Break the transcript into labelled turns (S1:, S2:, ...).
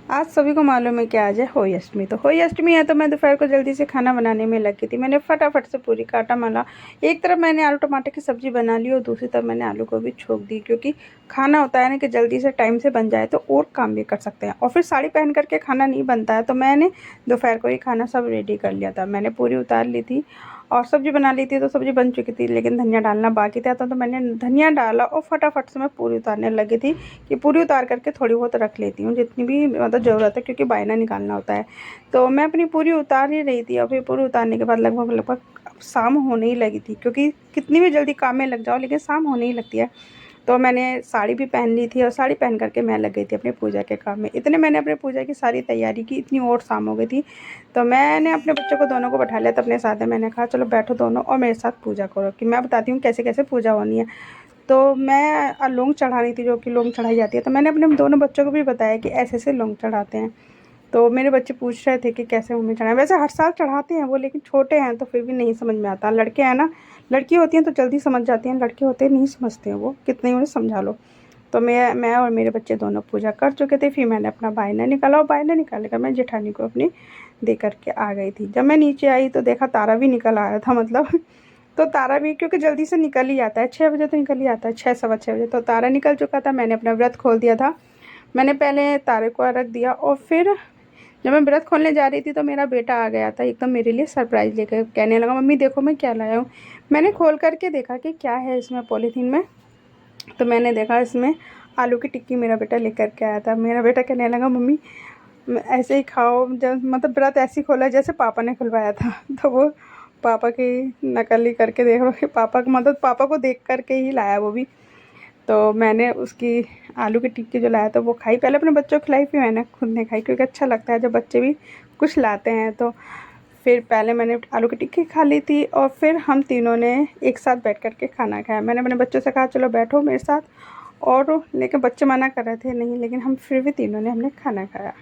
S1: आज सभी को मालूम है कि आज है होली अष्टमी। तो होली अष्टमी है तो मैं दोपहर को जल्दी से खाना बनाने में लगी थी। मैंने फटाफट से पूरी काटा मला। एक तरफ मैंने आलू टमाटर की सब्ज़ी बना ली और दूसरी तरफ मैंने आलू को भी छोक दी, क्योंकि खाना होता है ना कि जल्दी से टाइम से बन जाए तो और काम भी कर सकते हैं। और फिर साड़ी पहन करके खाना नहीं बनता है, तो मैंने दोपहर को ही खाना सब रेडी कर लिया था। मैंने पूरी उतार ली थी और सब्ज़ी बना ली थी, तो सब्ज़ी बन चुकी थी, लेकिन धनिया डालना बाकी था। तो मैंने धनिया डाला और फटाफट से मैं पूरी उतारने लगी थी कि पूरी उतार करके थोड़ी बहुत रख लेती हूँ, जितनी भी मतलब ज़रूरत है, क्योंकि बायना निकालना होता है। तो मैं अपनी पूरी उतार ही रही थी और फिर पूरी उतारने के बाद लगभग शाम होने ही लगी थी, क्योंकि कितनी भी जल्दी काम में लग जाओ लेकिन शाम होने ही लगती है। तो मैंने साड़ी भी पहन ली थी और साड़ी पहन करके मैं लग गई थी अपनी पूजा के काम में। इतने मैंने अपने पूजा की सारी तैयारी की, इतनी और शाम हो गई थी। तो मैंने अपने बच्चों को दोनों को बैठा लिया था अपने साथ में। मैंने कहा चलो बैठो दोनों और मेरे साथ पूजा करो, कि मैं बताती हूँ कैसे कैसे पूजा होनी है। तो मैं लौंग चढ़ानी थी, जो कि लौंग चढ़ाई जाती है। तो मैंने अपने दोनों बच्चों को भी बताया कि ऐसे ऐसे लौंग चढ़ाते हैं। तो मेरे बच्चे पूछ रहे थे कि कैसे मम्मी चढ़ाएं। वैसे हर साल चढ़ाते हैं वो, लेकिन छोटे हैं तो फिर भी नहीं समझ में आता। लड़के हैं ना, लड़की होती हैं तो जल्दी समझ जाती हैं, लड़के होते नहीं समझते हैं वो, कितने उन्हें समझा लो। तो मैं और मेरे बच्चे दोनों पूजा कर चुके थे। फिर मैंने अपना बायना निकाला और बायना निकाल कर मैं जेठानी को अपनी दे करके आ गई थी। जब मैं नीचे आई तो देखा तारा भी निकल आया था, मतलब तो तारा भी, क्योंकि जल्दी से निकल ही आता है, 6 बजे तो निकल ही आता है, 6 सवा 6 बजे। तो तारा निकल चुका था। मैंने अपना व्रत खोल दिया था। मैंने पहले तारे को रख दिया और फिर जब मैं व्रत खोलने जा रही थी तो मेरा बेटा आ गया था एकदम मेरे लिए सरप्राइज़ लेकर। कहने लगा मम्मी देखो मैं क्या लाया हूँ। मैंने खोल करके देखा कि क्या है इसमें पॉलीथीन में। तो मैंने देखा इसमें आलू की टिक्की मेरा बेटा लेकर के आया था। मेरा बेटा कहने लगा मम्मी ऐसे ही खाओ, जब मतलब व्रत ऐसे ही खोला जैसे पापा ने खुलवाया था। तो वो पापा की नकल ही करके देख रहा कि पापा को, मतलब पापा को देख करके ही लाया वो भी। तो मैंने उसकी आलू की टिक्की जो लाया था वो खाई। पहले अपने बच्चों को खिलाई, फिर मैंने खुद ने खाई, क्योंकि अच्छा लगता है जब बच्चे भी कुछ लाते हैं। तो फिर पहले मैंने आलू की टिक्की खा ली थी और फिर हम तीनों ने एक साथ बैठ कर के खाना खाया। मैंने अपने बच्चों से कहा चलो बैठो मेरे साथ, और लेकिन बच्चे मना कर रहे थे नहीं, लेकिन हम फिर भी तीनों ने हमने खाना खाया।